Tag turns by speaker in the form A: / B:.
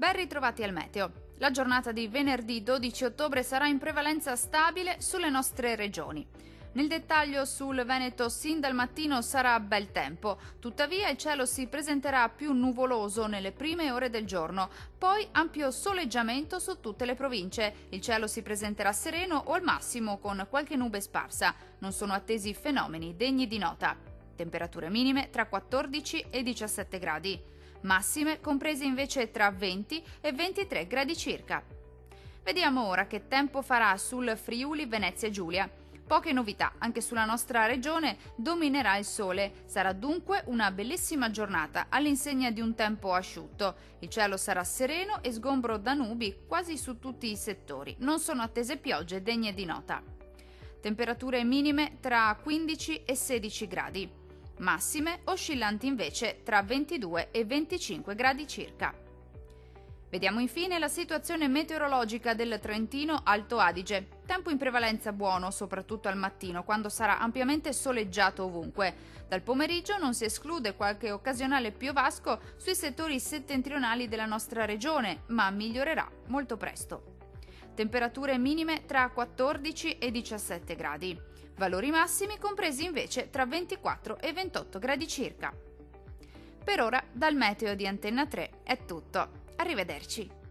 A: Ben ritrovati al meteo. La giornata di venerdì 12 ottobre sarà in prevalenza stabile sulle nostre regioni. Nel dettaglio sul Veneto sin dal mattino sarà bel tempo, tuttavia il cielo si presenterà più nuvoloso nelle prime ore del giorno, poi ampio soleggiamento su tutte le province. Il cielo si presenterà sereno o al massimo con qualche nube sparsa. Non sono attesi fenomeni degni di nota. Temperature minime tra 14 e 17 gradi. Massime comprese invece tra 20 e 23 gradi circa. Vediamo ora che tempo farà sul Friuli Venezia Giulia. Poche novità, anche sulla nostra regione dominerà il sole, sarà dunque una bellissima giornata all'insegna di un tempo asciutto. Il cielo sarà sereno e sgombro da nubi quasi su tutti i settori, non sono attese piogge degne di nota. Temperature minime tra 15 e 16 gradi. Massime oscillanti invece tra 22 e 25 gradi circa. Vediamo infine la situazione meteorologica del Trentino Alto Adige. Tempo in prevalenza buono, soprattutto al mattino, quando sarà ampiamente soleggiato ovunque. Dal pomeriggio non si esclude qualche occasionale piovasco sui settori settentrionali della nostra regione, ma migliorerà molto presto. Temperature minime tra 14 e 17 gradi. Valori massimi compresi invece tra 24 e 28 gradi circa. Per ora dal meteo di Antenna 3 è tutto. Arrivederci.